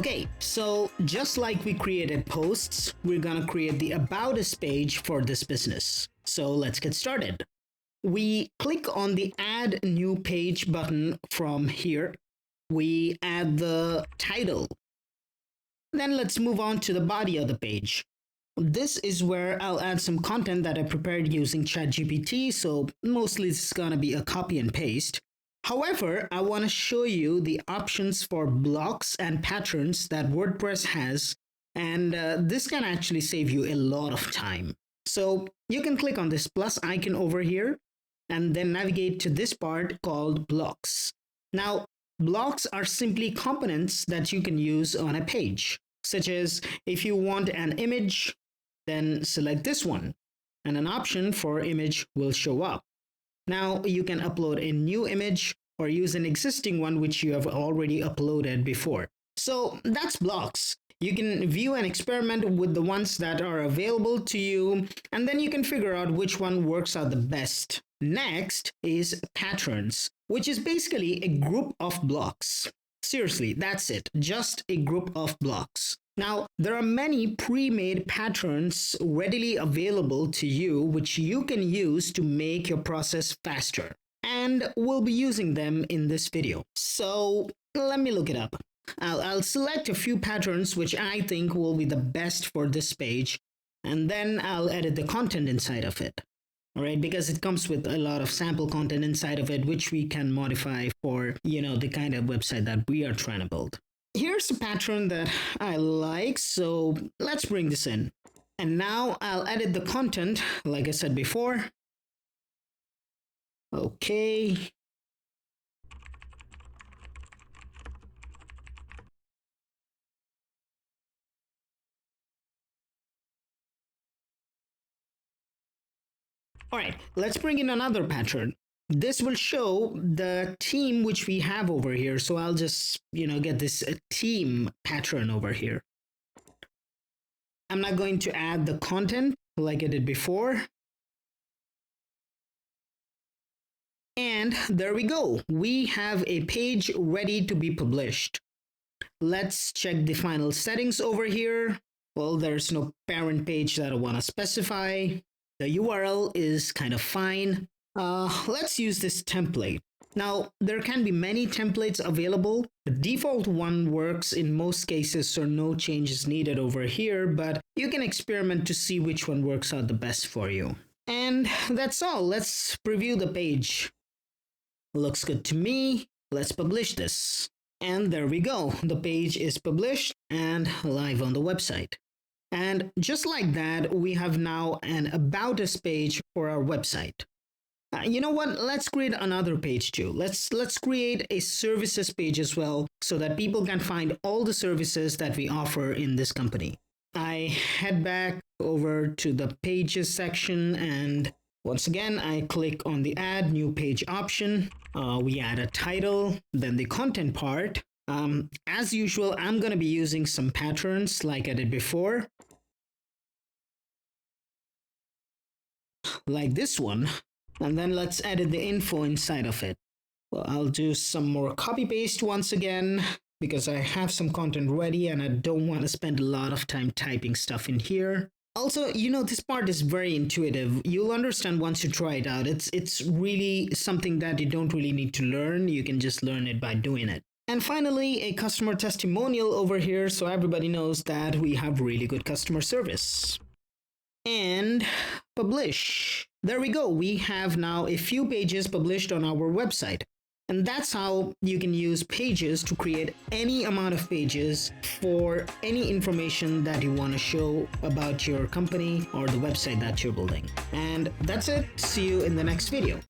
Okay, so just like we created posts, we're gonna create the About Us page for this business. So let's get started. We click on the Add New Page button from here. We add the title. Then let's move on to the body of the page. This is where I'll add some content that I prepared using ChatGPT, so mostly it's gonna be a copy and paste. However, I want to show you the options for blocks and patterns that WordPress has, and this can actually save you a lot of time. So you can click on this plus icon over here and then navigate to this part called blocks. Now, blocks are simply components that you can use on a page, such as if you want an image, then select this one, and an option for image will show up. Now you can upload a new image or use an existing one which you have already uploaded before. So that's blocks. You can view and experiment with the ones that are available to you, and then you can figure out which one works out the best. Next is patterns, which is basically a group of blocks. Seriously, that's it, just a group of blocks. Now, there are many pre-made patterns readily available to you, which you can use to make your process faster. And we'll be using them in this video. So let me look it up. I'll select a few patterns which I think will be the best for this page, and then I'll edit the content inside of it. All right, because it comes with a lot of sample content inside of it, which we can modify for, the kind of website that we are trying to build. Here's a pattern that I like, so let's bring this in. And now I'll edit the content, like I said before. Okay. All right, let's bring in another pattern. This will show the theme which we have over here. So I'll just, get this theme pattern over here. I'm not going to add the content like I did before. And there we go. We have a page ready to be published. Let's check the final settings over here. Well, there's no parent page that I want to specify. The URL is kind of fine. Let's use this template. Now, there can be many templates available. The default one works in most cases, so no changes needed over here, but you can experiment to see which one works out the best for you. And that's all. Let's preview the page. Looks good to me. Let's publish this. And there we go. The page is published and live on the website. And just like that, we have now an About Us page for our website. You know what? Let's create another page too. Let's create a services page as well so that people can find all the services that we offer in this company. I head back over to the pages section, and once again, I click on the Add New Page option. We add a title, then the content part. As usual, I'm going to be using some patterns like I did before. Like this one. And then let's edit the info inside of it. Well, I'll do some more copy paste once again because I have some content ready and I don't want to spend a lot of time typing stuff in here. Also, this part is very intuitive. You'll understand once you try it out. It's really something that you don't really need to learn. You can just learn it by doing it. And finally, a customer testimonial over here so everybody knows that we have really good customer service. And publish. There we go. We have now a few pages published on our website. And that's how you can use pages to create any amount of pages for any information that you want to show about your company or the website that you're building. And that's it. See you in the next video.